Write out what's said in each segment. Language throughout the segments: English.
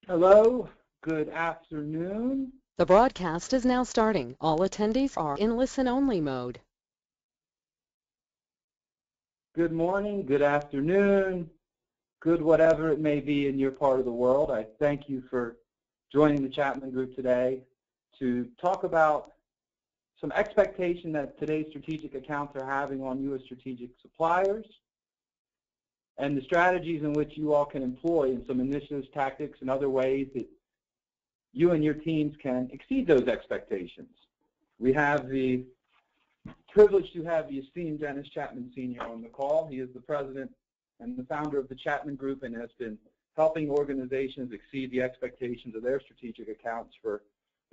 Hello, good afternoon. The broadcast is now starting. All attendees are in listen-only mode. Good morning, good afternoon, good whatever it may be in your part of the world. I thank you for joining the Chapman Group today to talk about some expectation that today's strategic accounts are having on you as strategic suppliers and the strategies in which you all can employ in some initiatives, tactics, and other ways that you and your teams can exceed those expectations. We have the privilege to have the esteemed Dennis Chapman Sr. on the call. He is the president and the founder of the Chapman Group and has been helping organizations exceed the expectations of their strategic accounts for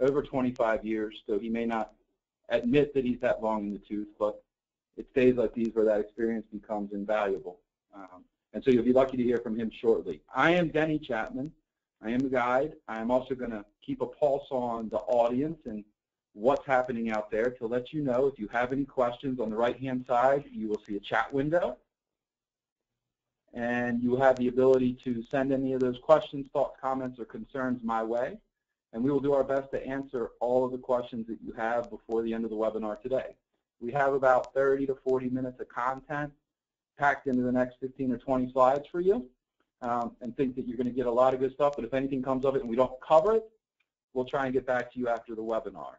over 25 years, so he may not admit that he's that long in the tooth, but it's days like these where that experience becomes invaluable. And so you'll be lucky to hear from him shortly. I am Denny Chapman. I am the guide. I am also going to keep a pulse on the audience and what's happening out there to let you know if you have any questions. On the right-hand side, you will see a chat window, and you will have the ability to send any of those questions, thoughts, comments, or concerns my way, and we will do our best to answer all of the questions that you have before the end of the webinar today. We have about 30 to 40 minutes of content packed into the next 15 or 20 slides for you, and think that you're going to get a lot of good stuff, but if anything comes of it and we don't cover it, we'll try and get back to you after the webinar.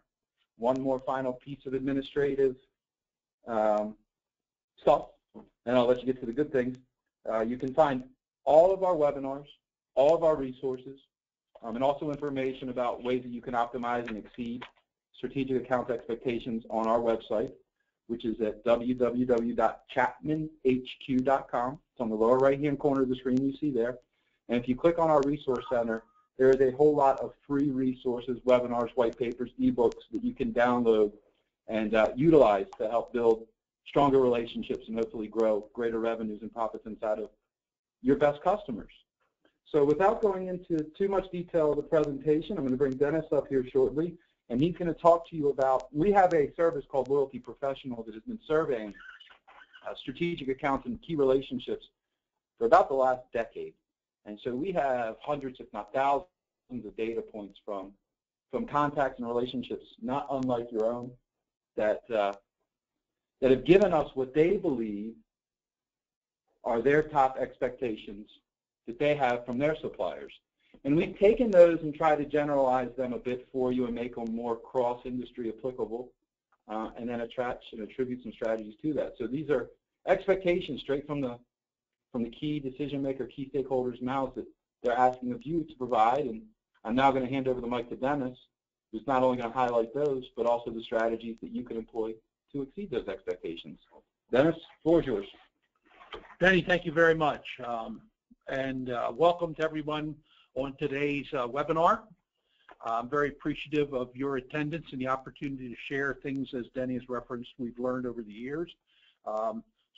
One more final piece of administrative stuff, and I'll let you get to the good things. You can find all of our webinars, all of our resources, and also information about ways that you can optimize and exceed strategic account expectations on our website, which is at www.chapmanhq.com. It's on the lower right-hand corner of the screen you see there. And if you click on our Resource Center, there is a whole lot of free resources, webinars, white papers, ebooks that you can download and utilize to help build stronger relationships and hopefully grow greater revenues and profits inside of your best customers. So without going into too much detail of the presentation, I'm going to bring Dennis up here shortly, and he's going to talk to you about, we have a service called LoyaltyProfessional that has been surveying strategic accounts and key relationships for about the last decade. And so we have hundreds, if not thousands, of data points from contacts and relationships not unlike your own that have given us what they believe are their top expectations that they have from their suppliers. And we've taken those and tried to generalize them a bit for you and make them more cross-industry applicable, and then attribute some strategies to that. So these are expectations straight from the key decision maker, key stakeholders' mouths that they're asking of you to provide. And I'm now going to hand over the mic to Dennis, who's not only going to highlight those, but also the strategies that you can employ to exceed those expectations. Dennis, the floor is yours. Denny, thank you very much. And welcome to everyone on today's webinar. I'm very appreciative of your attendance and the opportunity to share things, as Denny has referenced, we've learned over the years.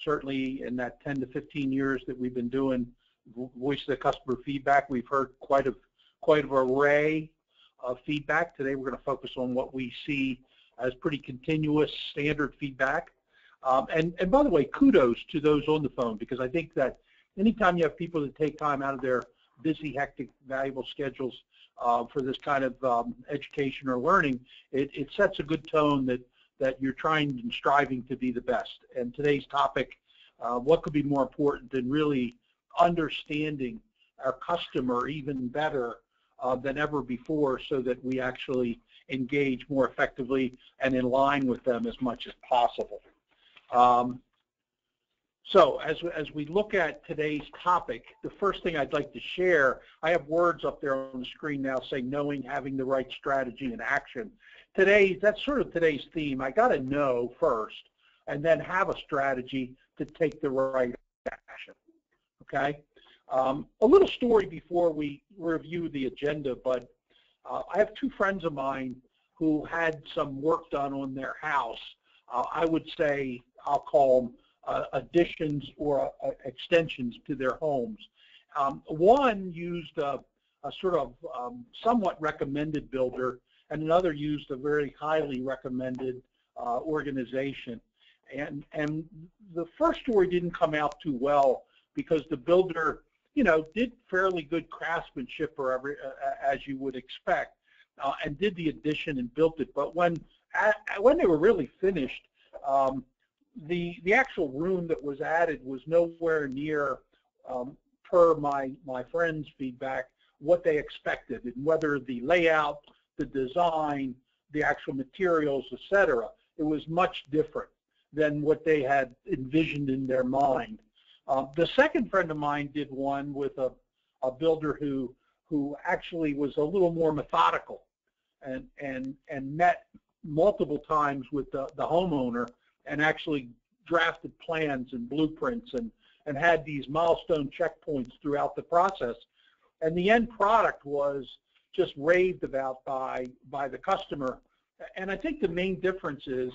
Certainly in that 10 to 15 years that we've been doing voice of the customer feedback, we've heard quite an array of feedback. Today we're going to focus on what we see as pretty continuous standard feedback. And by the way, kudos to those on the phone, because I think that anytime you have people that take time out of their busy, hectic, valuable schedules for this kind of education or learning, it sets a good tone that you're trying and striving to be the best. And today's topic, what could be more important than really understanding our customer even better than ever before, so that we actually engage more effectively and in line with them as much as possible. So as we look at today's topic, the first thing I'd like to share, I have words up there on the screen now saying knowing, having the right strategy and action. Today, that's sort of today's theme. I got to know first and then have a strategy to take the right action, okay? A little story before we review the agenda, but I have two friends of mine who had some work done on their house. I would say, I'll call them additions or extensions to their homes. One used a sort of somewhat recommended builder, and another used a very highly recommended organization. And the first story didn't come out too well because the builder did fairly good craftsmanship as you would expect, and did the addition and built it. But when they were really finished, the actual room that was added was nowhere near, per my friend's feedback, what they expected, and whether the layout, the design, the actual materials, etc. It was much different than what they had envisioned in their mind. The second friend of mine did one with a builder who actually was a little more methodical and met multiple times with the homeowner and actually drafted plans and blueprints and had these milestone checkpoints throughout the process. And the end product was just raved about by the customer. And I think the main difference is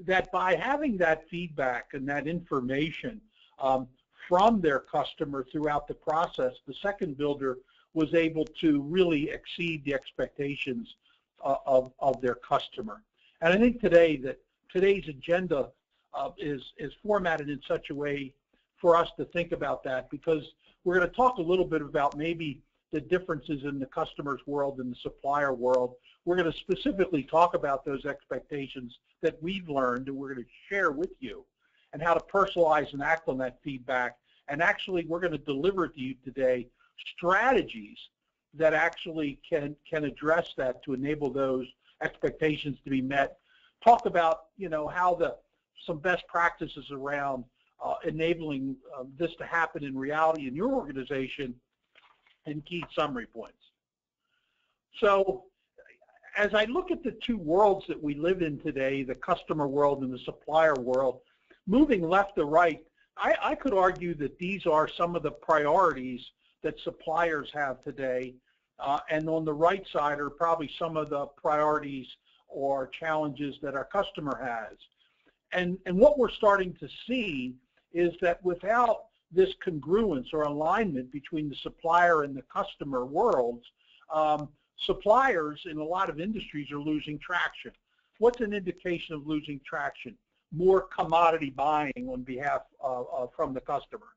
that by having that feedback and that information from their customer throughout the process, the second builder was able to really exceed the expectations of their customer. And I think today's agenda is formatted in such a way for us to think about that, because we're going to talk a little bit about maybe the differences in the customer's world and the supplier world. We're going to specifically talk about those expectations that we've learned, and we're going to share with you, and how to personalize and act on that feedback. And actually, we're going to deliver to you today strategies that actually can address that to enable those expectations to be met. Talk about, how some best practices around enabling this to happen in reality in your organization, and key summary points. So as I look at the two worlds that we live in today, the customer world and the supplier world, moving left to right, I could argue that these are some of the priorities that suppliers have today, and on the right side are probably some of the priorities or challenges that our customer has. And what we're starting to see is that without this congruence or alignment between the supplier and the customer worlds, suppliers in a lot of industries are losing traction. What's an indication of losing traction? More commodity buying on behalf from the customer,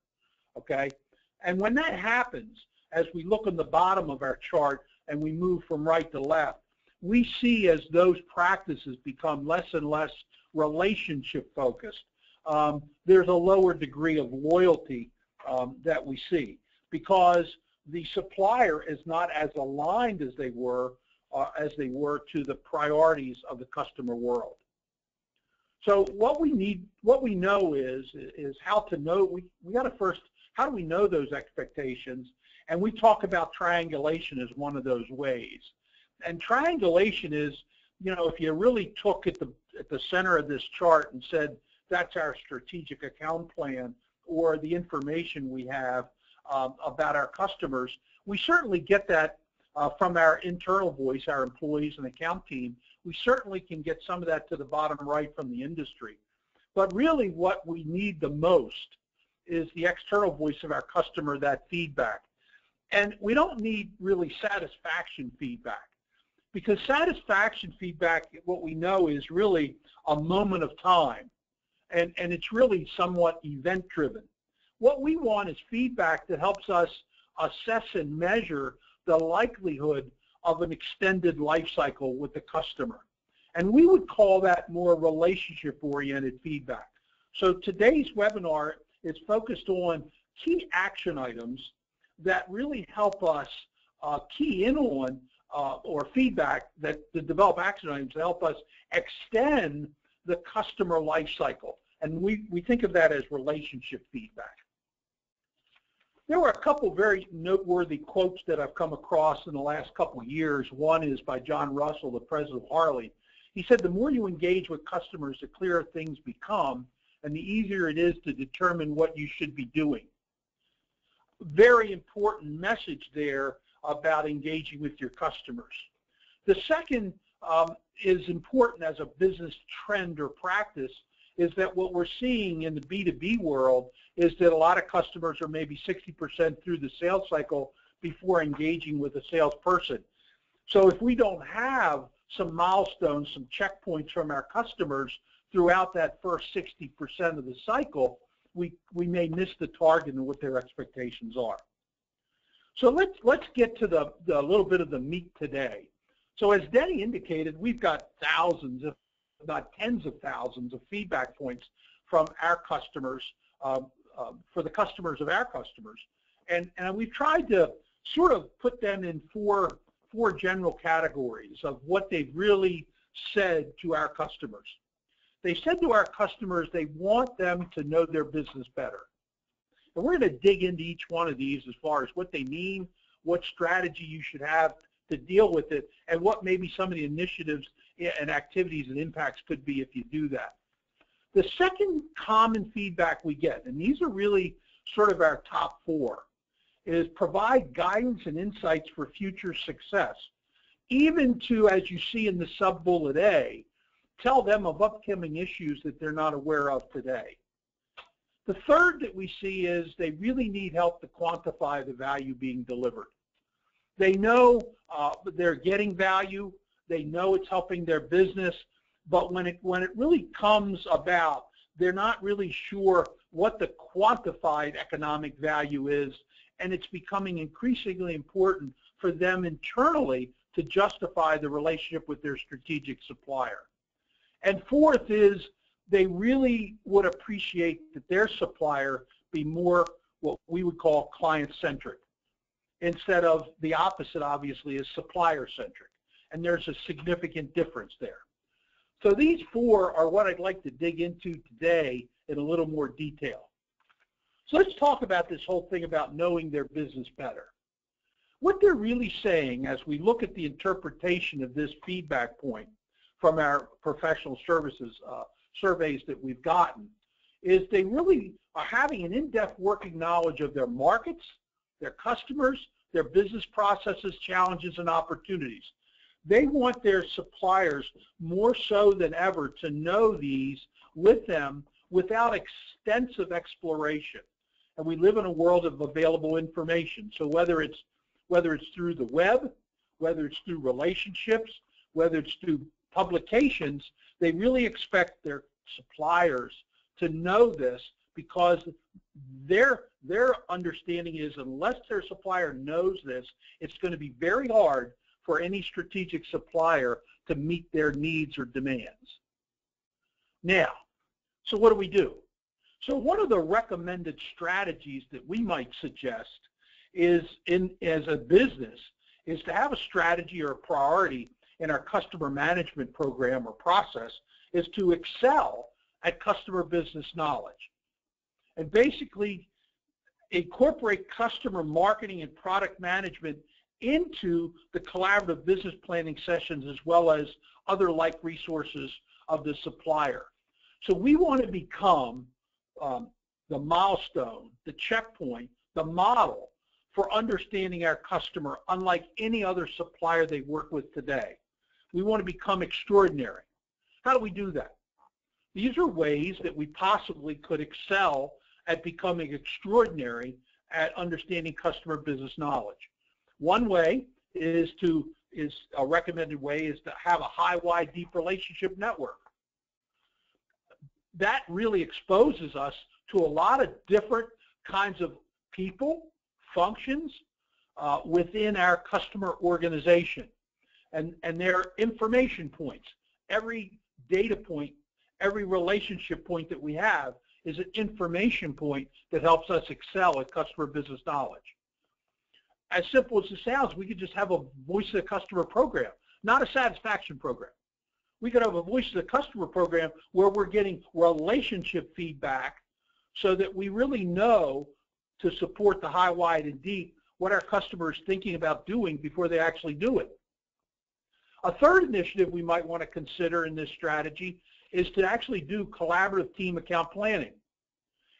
okay? And when that happens, as we look on the bottom of our chart and we move from right to left, we see as those practices become less and less relationship focused, there's a lower degree of loyalty that we see, because the supplier is not as aligned as they were to the priorities of the customer world. So what we know is how to know. We got to first, how do we know those expectations? And we talk about triangulation as one of those ways. And triangulation is, if you really took at the center of this chart and said, that's our strategic account plan, or the information we have about our customers, we certainly get that from our internal voice, our employees and account team. We certainly can get some of that to the bottom right from the industry. But really what we need the most is the external voice of our customer, that feedback. And we don't need really satisfaction feedback, because satisfaction feedback, what we know, is really a moment of time. And it's really somewhat event-driven. What we want is feedback that helps us assess and measure the likelihood of an extended life cycle with the customer. And we would call that more relationship-oriented feedback. So today's webinar is focused on key action items that really help us key in on or feedback that to develop action items to help us extend the customer life cycle. And we think of that as relationship feedback. There were a couple very noteworthy quotes that I've come across in the last couple of years. One is by John Russell, the president of Harley. He said, the more you engage with customers, the clearer things become, and the easier it is to determine what you should be doing. Very important message there about engaging with your customers. The second is important as a business trend or practice, is that what we're seeing in the B2B world is that a lot of customers are maybe 60% through the sales cycle before engaging with a salesperson. So if we don't have some milestones, some checkpoints from our customers throughout that first 60% of the cycle, we may miss the target and what their expectations are. So let's get to the little bit of the meat today. So as Denny indicated, we've got thousands, if not tens of thousands, of feedback points from our customers, for the customers of our customers. And we've tried to sort of put them in four general categories of what they've really said to our customers. They said to our customers they want them to know their business better. And we're going to dig into each one of these as far as what they mean, what strategy you should have to deal with it, and what maybe some of the initiatives and activities and impacts could be if you do that. The second common feedback we get, and these are really sort of our top four, is provide guidance and insights for future success. Even to, as you see in the sub-bullet A, tell them of upcoming issues that they're not aware of today. The third that we see is they really need help to quantify the value being delivered. They know they're getting value, they know it's helping their business, but when it really comes about, they're not really sure what the quantified economic value is, and it's becoming increasingly important for them internally to justify the relationship with their strategic supplier. And fourth is they really would appreciate that their supplier be more what we would call client-centric, instead of the opposite, obviously, is supplier-centric. And there's a significant difference there. So these four are what I'd like to dig into today in a little more detail. So let's talk about this whole thing about knowing their business better. What they're really saying, as we look at the interpretation of this feedback point from our professional services surveys that we've gotten, is they really are having an in-depth working knowledge of their markets, their customers, their business processes, challenges, and opportunities. They want their suppliers more so than ever to know these with them without extensive exploration. And we live in a world of available information. So whether it's through the web, whether it's through relationships, whether it's through publications, they really expect their suppliers to know this, because their understanding is unless their supplier knows this, it's going to be very hard for any strategic supplier to meet their needs or demands. Now, so what do we do? So one of the recommended strategies that we might suggest is, as a business, is to have a strategy or a priority in our customer management program or process is to excel at customer business knowledge. And basically incorporate customer marketing and product management into the collaborative business planning sessions as well as other like resources of the supplier. So we want to become the milestone, the checkpoint, the model for understanding our customer unlike any other supplier they work with today. We want to become extraordinary. How do we do that? These are ways that we possibly could excel at becoming extraordinary at understanding customer business knowledge. One way is a recommended way is to have a high, wide, deep relationship network. That really exposes us to a lot of different kinds of people, functions within our customer organization. And their information points. Every data point, every relationship point that we have is an information point that helps us excel at customer business knowledge. As simple as it sounds, we could just have a voice of the customer program, not a satisfaction program. We could have a voice of the customer program where we're getting relationship feedback so that we really know to support the high, wide, and deep what our customer is thinking about doing before they actually do it. A third initiative we might want to consider in this strategy is to actually do collaborative team account planning.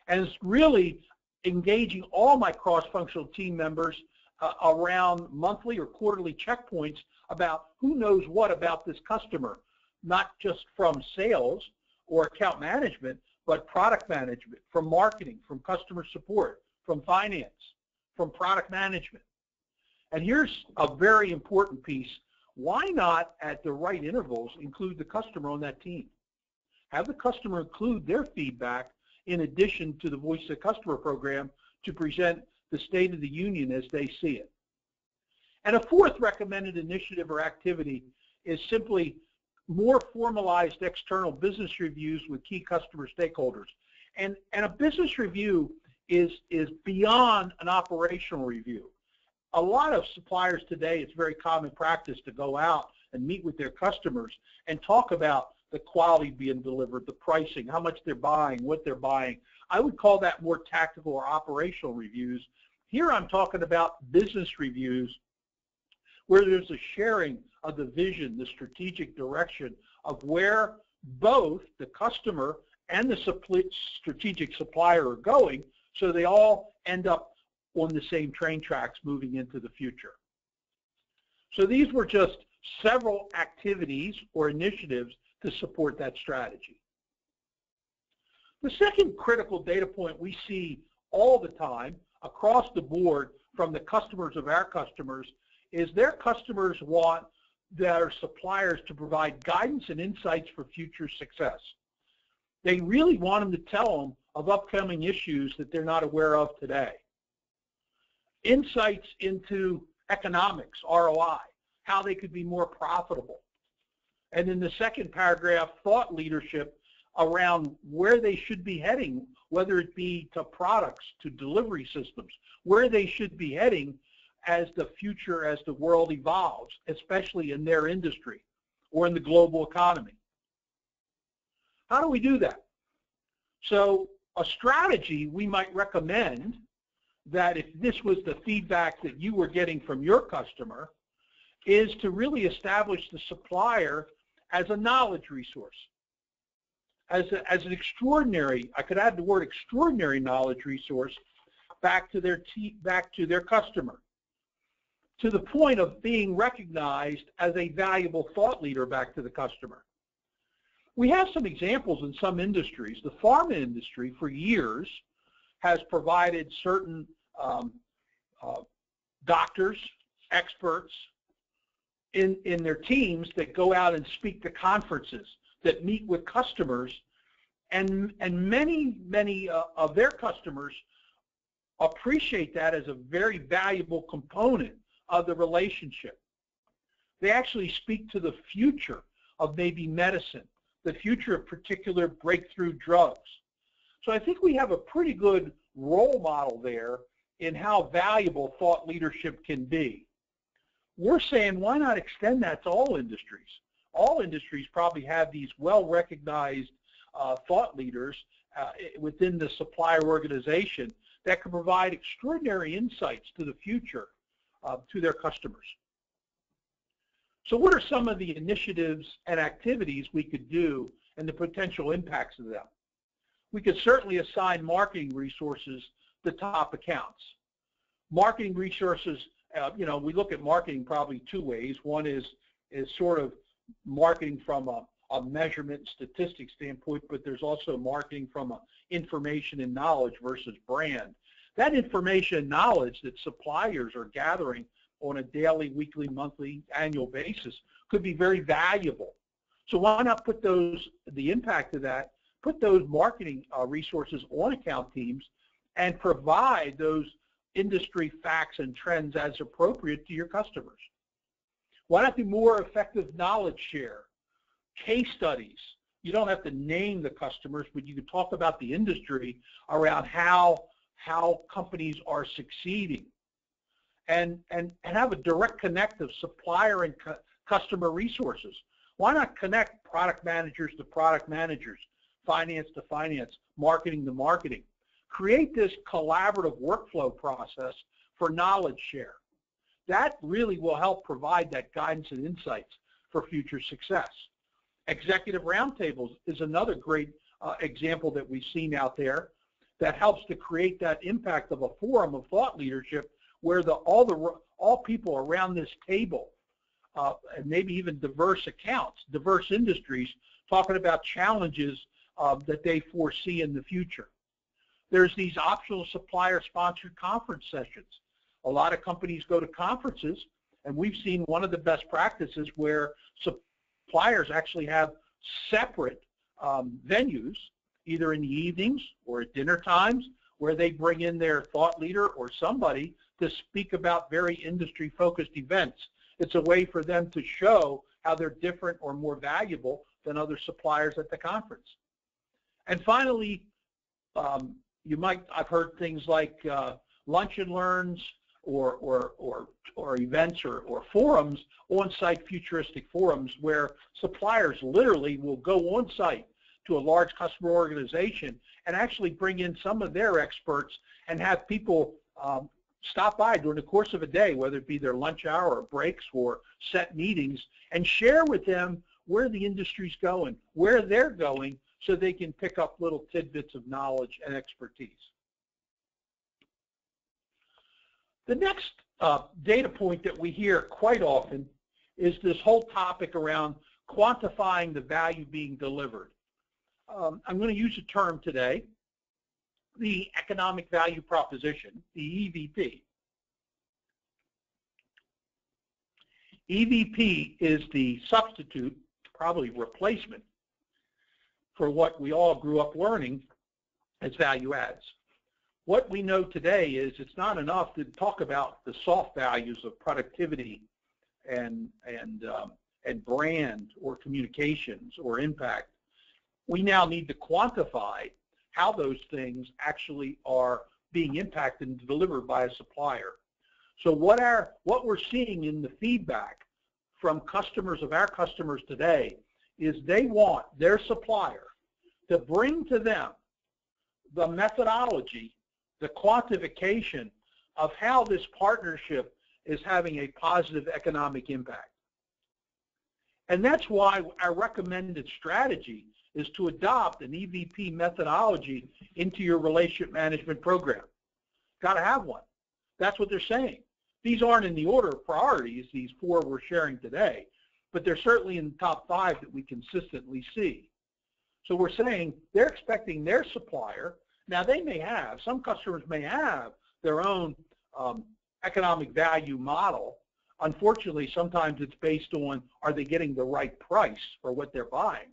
And it's really engaging all my cross-functional team members around monthly or quarterly checkpoints about who knows what about this customer, not just from sales or account management, but product management, from marketing, from customer support, from finance, from product management. And here's a very important piece. Why not, at the right intervals, include the customer on that team? Have the customer include their feedback in addition to the Voice of the Customer program to present the State of the Union as they see it. And a fourth recommended initiative or activity is simply more formalized external business reviews with key customer stakeholders. And a business review is beyond an operational review. A lot of suppliers today, it's very common practice to go out and meet with their customers and talk about the quality being delivered, the pricing, how much they're buying, what they're buying. I would call that more tactical or operational reviews. Here I'm talking about business reviews where there's a sharing of the vision, the strategic direction of where both the customer and the strategic supplier are going, so they all end up on the same train tracks moving into the future. So these were just several activities or initiatives to support that strategy. The second critical data point we see all the time across the board from the customers of our customers is their customers want their suppliers to provide guidance and insights for future success. They really want them to tell them of upcoming issues that they're not aware of today. Insights into economics, ROI, how they could be more profitable. And in the second paragraph, thought leadership around where they should be heading, whether it be to products, to delivery systems, where they should be heading as the future, as the world evolves, especially in their industry or in the global economy. How do we do that? So a strategy we might recommend that if this was the feedback that you were getting from your customer is to really establish the supplier as a knowledge resource, as an extraordinary, I could add the word extraordinary knowledge resource back to their customer, to the point of being recognized as a valuable thought leader back to the customer. We have some examples in some industries. The pharma industry for years has provided certain doctors, experts in their teams that go out and speak to conferences, that meet with customers, and many of their customers appreciate that as a very valuable component of the relationship. They actually speak to the future of maybe medicine, the future of particular breakthrough drugs. So I think we have a pretty good role model there in how valuable thought leadership can be. We're saying, why not extend that to all industries? All industries probably have these well-recognized thought leaders within the supplier organization that can provide extraordinary insights to the future to their customers. So what are some of the initiatives and activities we could do and the potential impacts of them? We could certainly assign marketing resources to top accounts. Marketing resources, we look at marketing probably two ways. One is sort of marketing from a measurement statistics standpoint, but there's also marketing from a information and knowledge versus brand. That information and knowledge that suppliers are gathering on a daily, weekly, monthly, annual basis could be very valuable. So why not put the impact of that, put those marketing resources on account teams and provide those industry facts and trends as appropriate to your customers? Why not do more effective knowledge share, case studies? You don't have to name the customers, but you can talk about the industry around how companies are succeeding, and have a direct connect of supplier and customer resources. Why not connect product managers to product managers, finance to finance, marketing to marketing? Create this collaborative workflow process for knowledge share. That really will help provide that guidance and insights for future success. Executive roundtables is another great example that we've seen out there that helps to create that impact of a forum of thought leadership where all people around this table, and maybe even diverse accounts, diverse industries, talking about challenges that they foresee in the future. There's these optional supplier-sponsored conference sessions. A lot of companies go to conferences, and we've seen one of the best practices where suppliers actually have separate venues, either in the evenings or at dinner times, where they bring in their thought leader or somebody to speak about very industry-focused events. It's a way for them to show how they're different or more valuable than other suppliers at the conference. And finally, I've heard things like lunch and learns or events or forums, on-site futuristic forums, where suppliers literally will go on-site to a large customer organization and actually bring in some of their experts and have people stop by during the course of a day, whether it be their lunch hour or breaks or set meetings, and share with them where the industry's going, where they're going, so they can pick up little tidbits of knowledge and expertise. The next data point that we hear quite often is this whole topic around quantifying the value being delivered. I'm going to use a term today, the economic value proposition, the EVP. EVP is the substitute, probably replacement, for what we all grew up learning as value adds. What we know today is it's not enough to talk about the soft values of productivity and brand or communications or impact. We now need to quantify how those things actually are being impacted and delivered by a supplier. So what we're seeing in the feedback from customers of our customers today is they want their supplier to bring to them the methodology, the quantification of how this partnership is having a positive economic impact. And that's why our recommended strategy is to adopt an EVP methodology into your relationship management program. Got to have one. That's what they're saying. These aren't in the order of priorities, these four we're sharing today, but they're certainly in the top 5 that we consistently see. So we're saying they're expecting their supplier. Now they may have, some customers may have their own economic value model. Unfortunately, sometimes it's based on, are they getting the right price for what they're buying?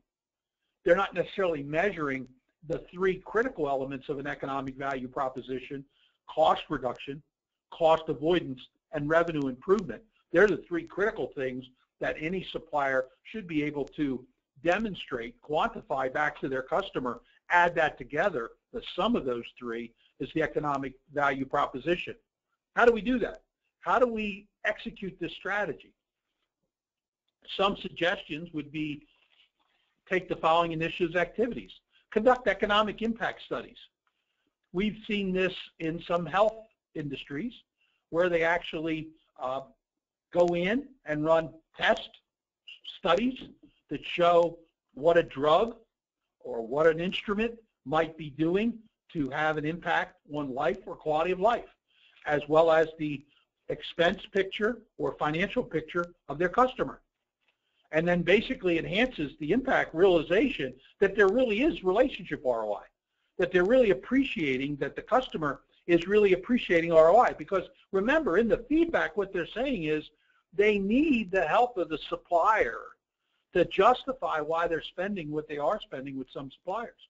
They're not necessarily measuring the 3 critical elements of an economic value proposition: cost reduction, cost avoidance, and revenue improvement. They're the 3 critical things that any supplier should be able to demonstrate, quantify back to their customer, add that together. The sum of those 3 is the economic value proposition. How do we do that? How do we execute this strategy? Some suggestions would be, take the following initiatives, activities. Conduct economic impact studies. We've seen this in some health industries where they actually go in and run test studies that show what a drug or what an instrument might be doing to have an impact on life or quality of life, as well as the expense picture or financial picture of their customer. And then basically enhances the impact realization that there really is relationship ROI, that they're really appreciating, that the customer is really appreciating ROI. Because remember, in the feedback, what they're saying is they need the help of the supplier to justify why they're spending what they are spending with some suppliers.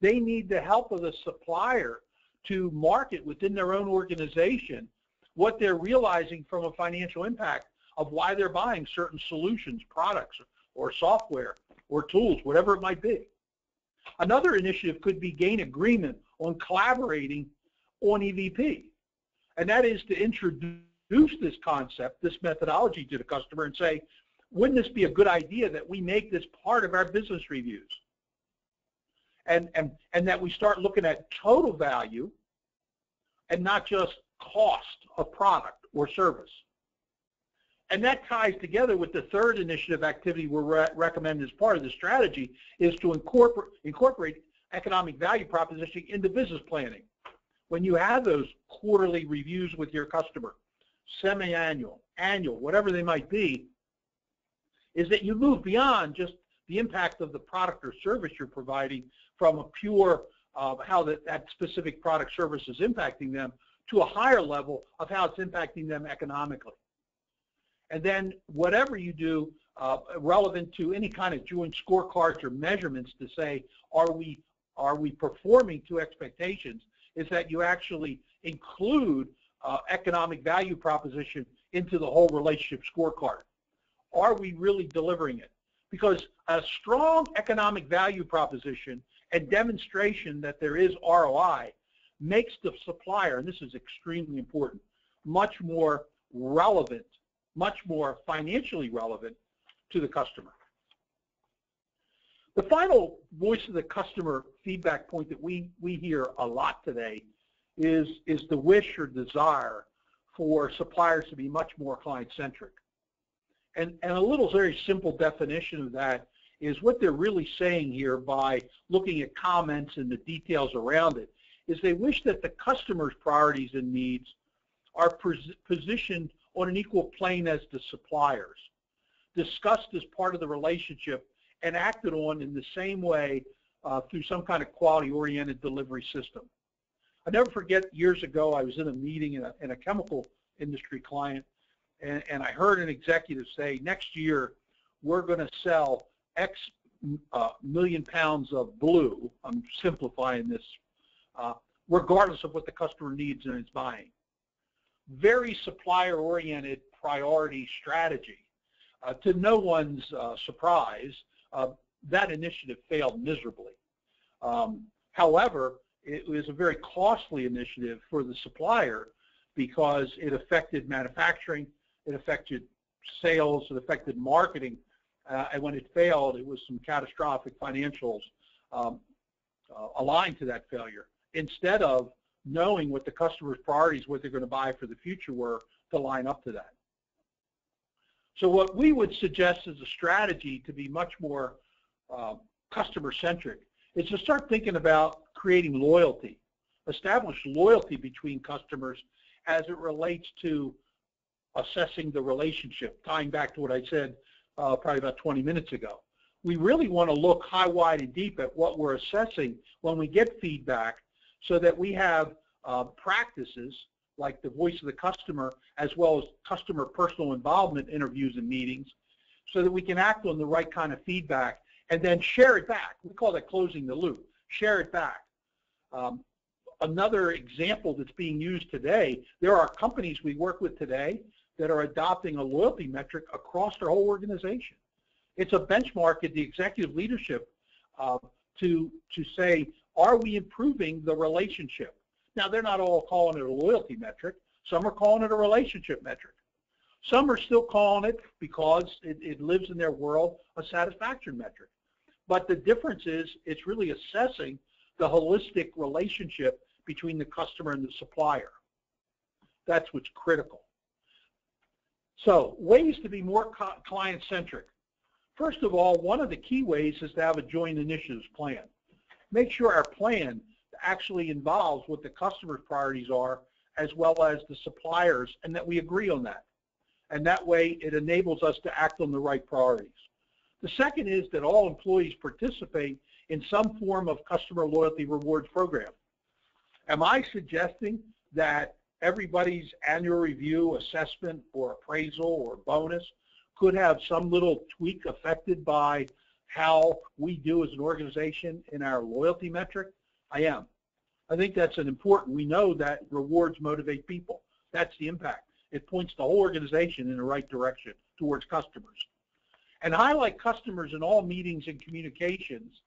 They need the help of the supplier to market within their own organization what they're realizing from a financial impact of why they're buying certain solutions, products, or software, or tools, whatever it might be. Another initiative could be gain agreement on collaborating on EVP, and that is to introduce this concept, this methodology to the customer and say, wouldn't this be a good idea that we make this part of our business reviews? And that we start looking at total value and not just cost of product or service. And that ties together with the third initiative activity we're recommending as part of the strategy, is to incorporate economic value proposition into business planning. When you have those quarterly reviews with your customer, semi-annual, annual, whatever they might be, is that you move beyond just the impact of the product or service you're providing from a pure how that specific product service is impacting them to a higher level of how it's impacting them economically. And then whatever you do relevant to any kind of joint scorecards or measurements to say, are we performing to expectations, is that you actually include economic value proposition into the whole relationship scorecard. Are we really delivering it? Because a strong economic value proposition and demonstration that there is ROI makes the supplier, and this is extremely important, much more relevant, much more financially relevant to the customer. The final voice of the customer feedback point that we hear a lot today is the wish or desire for suppliers to be much more client-centric. And a little very simple definition of that is what they're really saying here by looking at comments and the details around it is they wish that the customer's priorities and needs are positioned on an equal plane as the suppliers, discussed as part of the relationship and acted on in the same way through some kind of quality-oriented delivery system. I never forget years ago I was in a meeting in a chemical industry client, and I heard an executive say, next year we're going to sell X million pounds of blue, I'm simplifying this, regardless of what the customer needs and is buying. Very supplier-oriented priority strategy. To no one's surprise, that initiative failed miserably. However, it was a very costly initiative for the supplier because it affected manufacturing, it affected sales, it affected marketing, and when it failed, it was some catastrophic financials aligned to that failure, instead of knowing what the customer's priorities, what they're going to buy for the future were, to line up to that. So what we would suggest as a strategy to be much more customer-centric is to start thinking about creating loyalty, establish loyalty between customers as it relates to assessing the relationship, tying back to what I said probably about 20 minutes ago. We really want to look high, wide, and deep at what we're assessing when we get feedback so that we have practices like the voice of the customer as well as customer personal involvement interviews and meetings so that we can act on the right kind of feedback and then share it back. We call that closing the loop. Share it back. Another example that's being used today, there are companies we work with today that are adopting a loyalty metric across their whole organization. It's a benchmark at the executive leadership to say, are we improving the relationship? Now, they're not all calling it a loyalty metric. Some are calling it a relationship metric. Some are still calling it, because it lives in their world, a satisfaction metric. But the difference is it's really assessing the holistic relationship between the customer and the supplier. That's what's critical. So ways to be more client-centric. First of all, one of the key ways is to have a joint initiatives plan. Make sure our plan actually involves what the customer's priorities are as well as the suppliers, and that we agree on that. And that way it enables us to act on the right priorities. The second is that all employees participate in some form of customer loyalty rewards program. Am I suggesting that everybody's annual review, assessment, or appraisal, or bonus could have some little tweak affected by how we do as an organization in our loyalty metric? I am. I think that's an important, we know that rewards motivate people. That's the impact. It points the whole organization in the right direction towards customers. And highlight customers in all meetings and communications.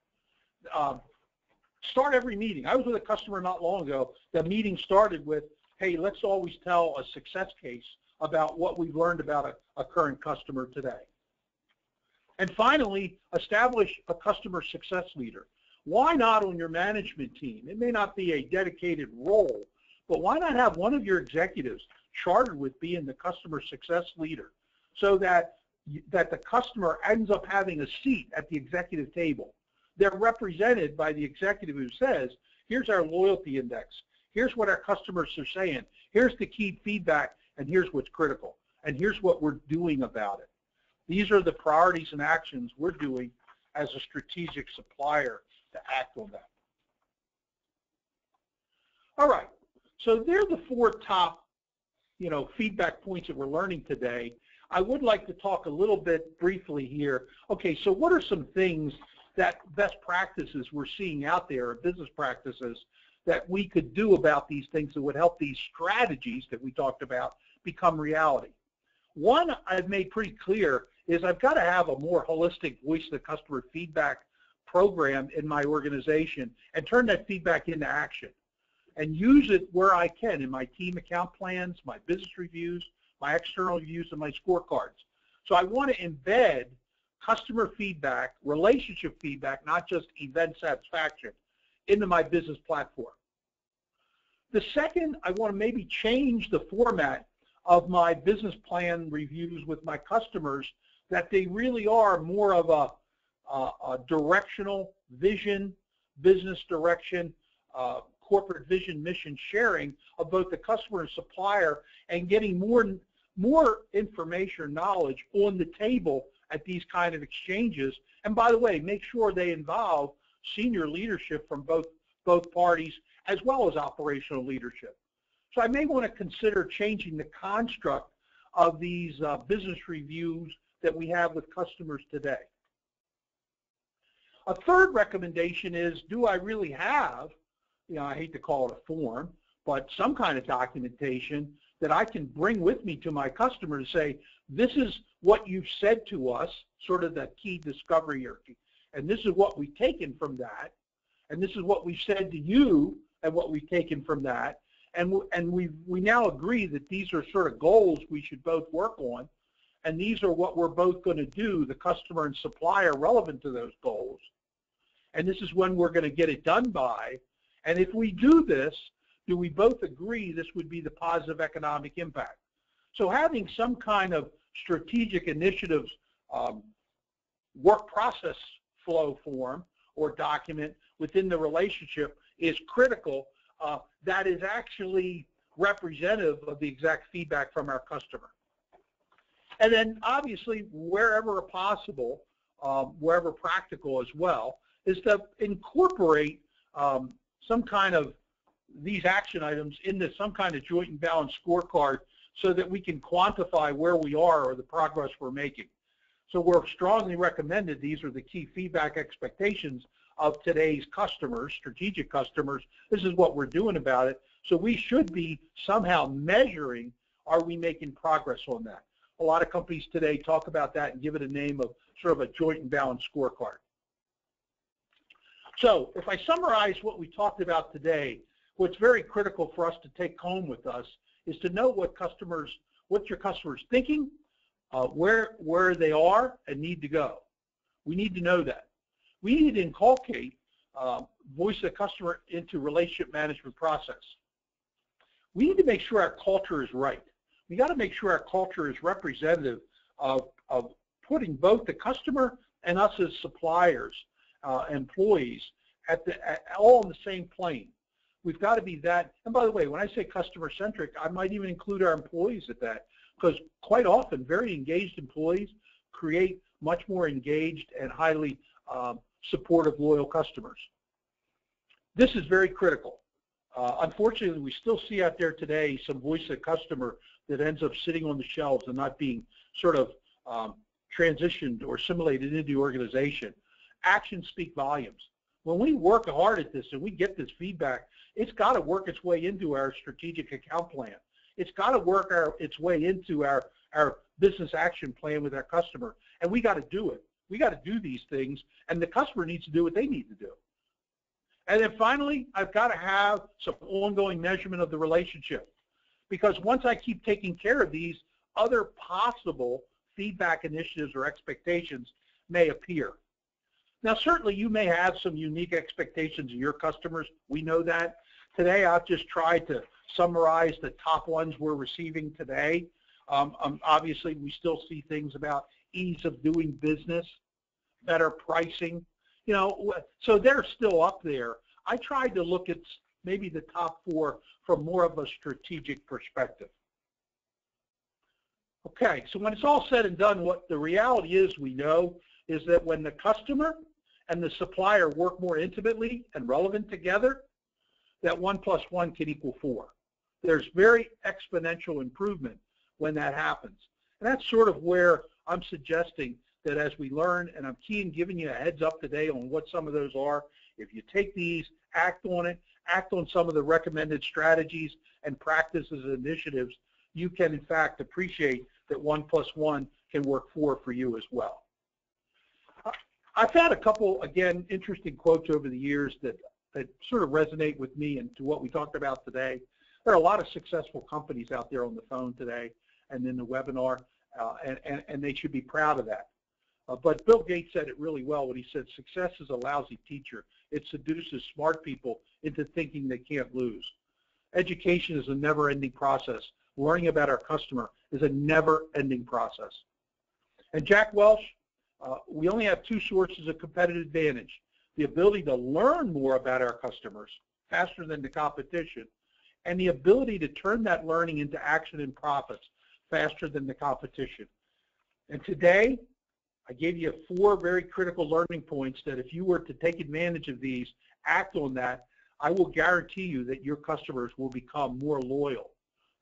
Start every meeting. I was with a customer not long ago. The meeting started with, hey, let's always tell a success case about what we've learned about a current customer today. And finally, establish a customer success leader. Why not on your management team? It may not be a dedicated role, but why not have one of your executives chartered with being the customer success leader so that the customer ends up having a seat at the executive table. They're represented by the executive who says, here's our loyalty index, here's what our customers are saying, here's the key feedback, and here's what's critical, and here's what we're doing about it. These are the priorities and actions we're doing as a strategic supplier to act on that. All right, so they're the four top feedback points that we're learning today. I would like to talk a little bit briefly here. Okay, so what are some things that best practices we're seeing out there, or business practices, that we could do about these things that would help these strategies that we talked about become reality. One I've made pretty clear is I've got to have a more holistic voice of the customer feedback program in my organization and turn that feedback into action and use it where I can in my team account plans, my business reviews, my external reviews, and my scorecards. So I want to embed customer feedback, relationship feedback, not just event satisfaction, into my business platform. The second, I want to maybe change the format of my business plan reviews with my customers, that they really are more of a directional vision, business direction, corporate vision, mission sharing of both the customer and supplier, and getting more information or knowledge on the table at these kind of exchanges. And by the way, make sure they involve senior leadership from both parties as well as operational leadership. So I may want to consider changing the construct of these business reviews that we have with customers today. A third recommendation is, do I really have, I hate to call it a form, but some kind of documentation that I can bring with me to my customer to say, this is what you've said to us, sort of that key discovery here, and this is what we've taken from that, and this is what we've said to you and what we've taken from that, and we now agree that these are sort of goals we should both work on, and these are what we're both going to do, the customer and supplier, relevant to those goals, and this is when we're going to get it done by, and if we do this, do we both agree this would be the positive economic impact? So having some kind of strategic initiatives work process flow form or document within the relationship is critical. That is actually representative of the exact feedback from our customer. And then obviously, wherever possible, wherever practical as well, is to incorporate some kind of these action items into some kind of joint and balanced scorecard so that we can quantify where we are or the progress we're making. So we're strongly recommended these are the key feedback expectations of today's customers, strategic customers. This is what we're doing about it. So we should be somehow measuring, are we making progress on that? A lot of companies today talk about that and give it a name of sort of a joint and balanced scorecard. So if I summarize what we talked about today, what's very critical for us to take home with us is to know what your customers thinking, where they are and need to go. We need to know that. We need to inculcate voice of the customer into relationship management process. We need to make sure our culture is right. We got to make sure our culture is representative of putting both the customer and us as suppliers, employees, all on the same plane. We've got to be that. And by the way, when I say customer-centric, I might even include our employees at that, because quite often very engaged employees create much more engaged and highly supportive, loyal customers. This is very critical. Unfortunately, we still see out there today some voice of the customer that ends up sitting on the shelves and not being sort of transitioned or assimilated into the organization. Actions speak volumes. When we work hard at this and we get this feedback, it's got to work its way into our strategic account plan. It's got to work its way into our business action plan with our customer, and we got to do it. We got to do these things, and the customer needs to do what they need to do. And then finally, I've got to have some ongoing measurement of the relationship, because once I keep taking care of these, other possible feedback initiatives or expectations may appear. Now, certainly you may have some unique expectations of your customers. We know that. Today, I've just tried to summarize the top ones we're receiving today. Obviously, we still see things about ease of doing business, better pricing, so they're still up there. I tried to look at maybe the top 4 from more of a strategic perspective. Okay, so when it's all said and done, what the reality is we know is that when the customer and the supplier work more intimately and relevant together, that 1 + 1 can equal 4. There's very exponential improvement when that happens. And that's sort of where I'm suggesting that as we learn, and I'm keen giving you a heads up today on what some of those are, if you take these, act on it, act on some of the recommended strategies and practices and initiatives, you can in fact appreciate that 1 + 1 can work 4 for you as well. I've had a couple, again, interesting quotes over the years that sort of resonate with me and to what we talked about today. There are a lot of successful companies out there on the phone today and in the webinar, and they should be proud of that. But Bill Gates said it really well when he said, success is a lousy teacher. It seduces smart people into thinking they can't lose. Education is a never-ending process. Learning about our customer is a never-ending process. And Jack Welch, we only have 2 sources of competitive advantage: the ability to learn more about our customers faster than the competition, and the ability to turn that learning into action and profits faster than the competition. And today, I gave you 4 very critical learning points that if you were to take advantage of these, act on that, I will guarantee you that your customers will become more loyal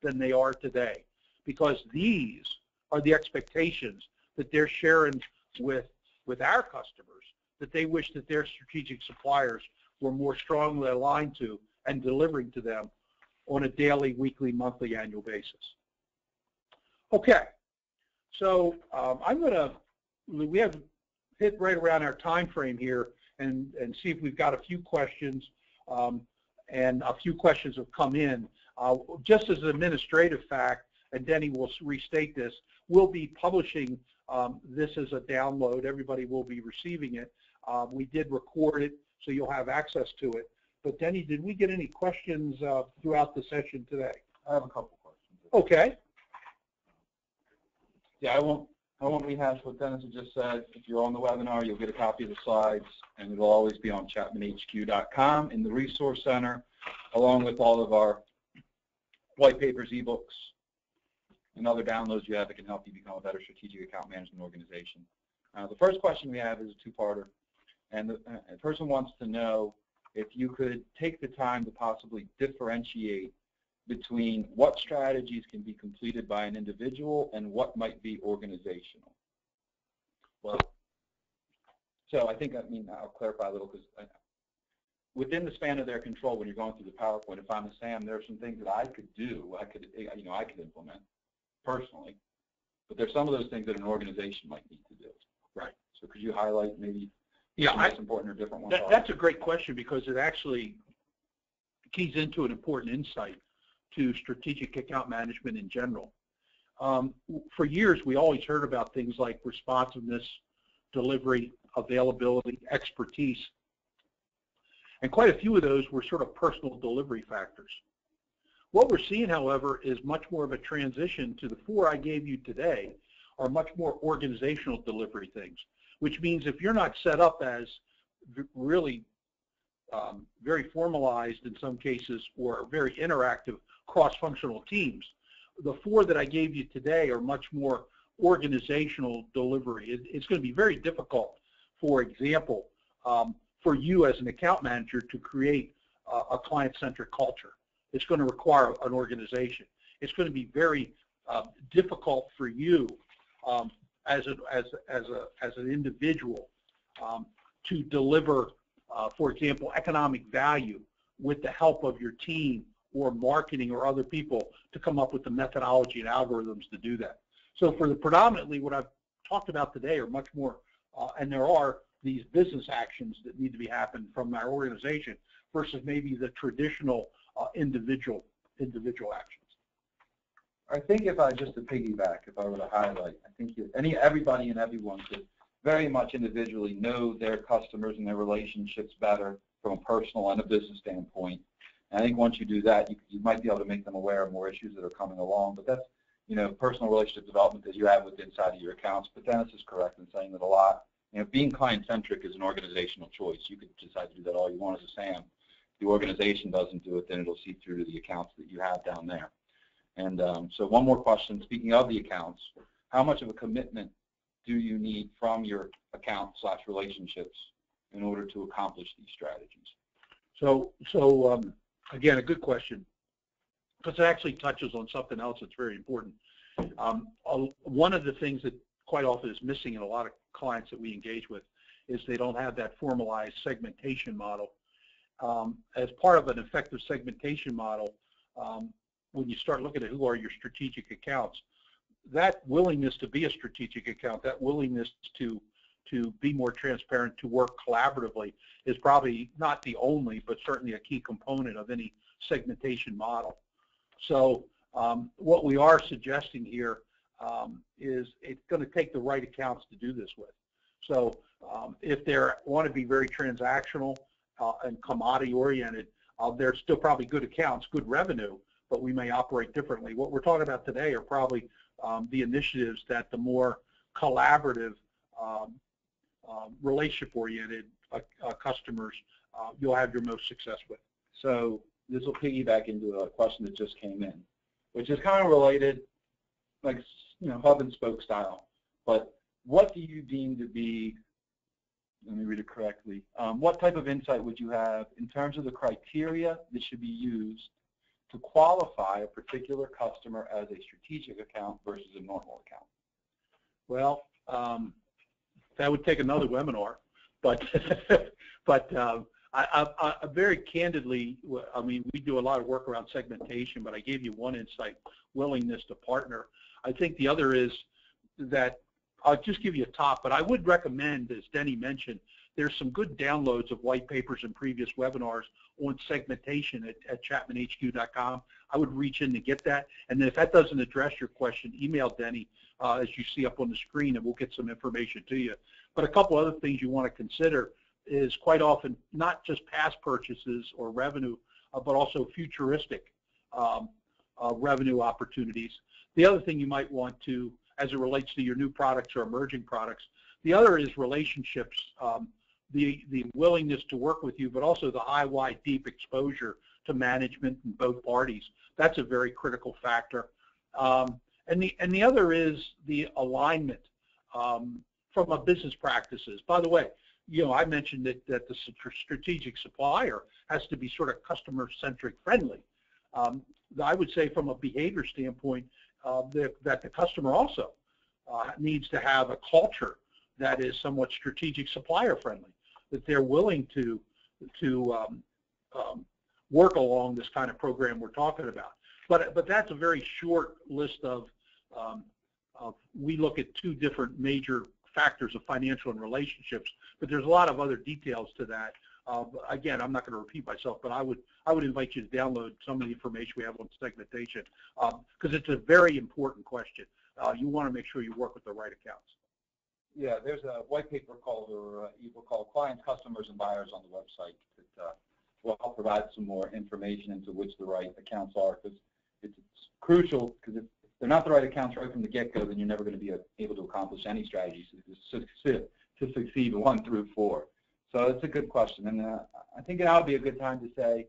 than they are today, because these are the expectations that they're sharing with our customers that they wish that their strategic suppliers were more strongly aligned to and delivering to them on a daily, weekly, monthly, annual basis. Okay, so we have hit right around our time frame here and see if we've got a few questions, and a few questions have come in. Just as an administrative fact, and Denny will restate this, we'll be publishing this as a download. Everybody will be receiving it. We did record it, so you'll have access to it. But Denny, did we get any questions throughout the session today? I have a couple questions. Okay. Yeah, I won't rehash what Dennis had just said. If you're on the webinar, you'll get a copy of the slides, and it'll always be on chapmanhq.com in the Resource Center, along with all of our white papers, ebooks, and other downloads you have that can help you become a better strategic account management organization. The first question we have is a 2-parter, and the person wants to know if you could take the time to possibly differentiate between what strategies can be completed by an individual and what might be organizational. Well, so I think, I'll clarify a little, because within the span of their control, when you're going through the PowerPoint, if I'm a Sam, there are some things that I could do, I could implement personally, but there's some of those things that an organization might need to do. Right. So could you highlight maybe the most important or different ones? That's a great question, because it actually keys into an important insight to strategic account management in general. For years, we always heard about things like responsiveness, delivery, availability, expertise, and quite a few of those were sort of personal delivery factors. What we're seeing, however, is much more of a transition to the 4 I gave you today are much more organizational delivery things, which means if you're not set up as really very formalized in some cases or very interactive cross-functional teams, the 4 that I gave you today are much more organizational delivery. It's going to be very difficult, for example, for you as an account manager to create a client-centric culture. It's going to require an organization. It's going to be very difficult for you as an individual to deliver, for example, economic value with the help of your team or marketing or other people to come up with the methodology and algorithms to do that. So for the predominantly what I've talked about today are much more, and there are these business actions that need to be happened from our organization versus maybe the traditional individual actions. I think if I just to piggyback, if I were to highlight, I think everybody and everyone could very much individually know their customers and their relationships better from a personal and a business standpoint. And I think once you do that, you might be able to make them aware of more issues that are coming along. But that's, personal relationship development that you have with inside of your accounts. But Dennis is correct in saying that a lot, being client-centric is an organizational choice. You could decide to do that all you want as a SAM. If the organization doesn't do it, then it'll seep through to the accounts that you have down there. And so one more question. Speaking of the accounts, how much of a commitment do you need from your account/relationships in order to accomplish these strategies? So again, a good question, because it actually touches on something else that's very important. One of the things that quite often is missing in a lot of clients that we engage with is they don't have that formalized segmentation model. as part of an effective segmentation model, when you start looking at who are your strategic accounts, that willingness to be a strategic account, that willingness to be more transparent, to work collaboratively, is probably not the only, but certainly a key component of any segmentation model. So what we are suggesting here is it's going to take the right accounts to do this with. So if they want to be very transactional and commodity oriented, they're still probably good accounts, good revenue, but we may operate differently. What we're talking about today are probably the initiatives that the more collaborative, relationship-oriented customers you'll have your most success with. So this will piggyback into a question that just came in, which is kind of related, like, hub and spoke style. But what do you deem to be, let me read it correctly, what type of insight would you have in terms of the criteria that should be used to qualify a particular customer as a strategic account versus a normal account? Well, that would take another webinar, but I very candidly, I mean, we do a lot of work around segmentation, but I gave you one insight, willingness to partner. I think the other is that, I'll just give you a top, but I would recommend, as Denny mentioned, there's some good downloads of white papers and previous webinars on segmentation at chapmanhq.com. I would reach in to get that, and then if that doesn't address your question, email Denny as you see up on the screen, and we'll get some information to you. But a couple other things you want to consider is quite often not just past purchases or revenue, but also futuristic revenue opportunities. The other thing you might want to, as it relates to your new products or emerging products, the other is relationships, the willingness to work with you, but also the high, wide, deep exposure to management in both parties. That's a very critical factor. And the other is the alignment from a business practices. By the way, I mentioned that the strategic supplier has to be sort of customer-centric friendly. I would say from a behavior standpoint that the customer also needs to have a culture that is somewhat strategic supplier friendly, that they're willing to work along this kind of program we're talking about. But that's a very short list of we look at two different major factors of financial and relationships, but there's a lot of other details to that. Again, I'm not going to repeat myself, but I would invite you to download some of the information we have on segmentation because it's a very important question. You want to make sure you work with the right accounts. Yeah, there's a white paper called, or ebook called Clients, Customers, and Buyers on the website that will help provide some more information into which the right accounts are, because it's crucial, because if they're not the right accounts right from the get-go, then you're never going to be able to accomplish any strategies to succeed 1 through 4. So it's a good question, and I think now would be a good time to say,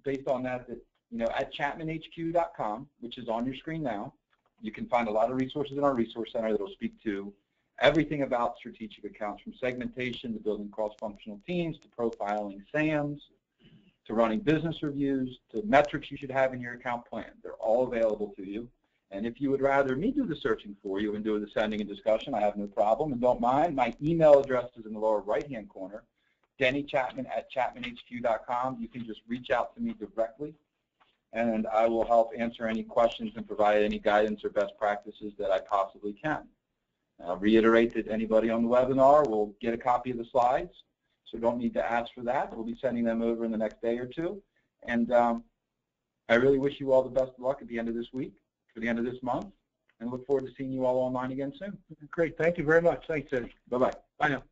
based on that, at chapmanhq.com, which is on your screen now, you can find a lot of resources in our resource center that will speak to everything about strategic accounts, from segmentation to building cross-functional teams to profiling SAMs to running business reviews to metrics you should have in your account plan. They're all available to you. And if you would rather me do the searching for you and do the sending and discussion, I have no problem and don't mind. My email address is in the lower right-hand corner, dennychapman@chapmanhq.com. You can just reach out to me directly, and I will help answer any questions and provide any guidance or best practices that I possibly can. I'll reiterate that anybody on the webinar will get a copy of the slides, so don't need to ask for that. We'll be sending them over in the next day or two. And I really wish you all the best of luck at the end of this week, for the end of this month, and look forward to seeing you all online again soon. Great. Thank you very much. Thanks, Eddie. Bye-bye. Bye now.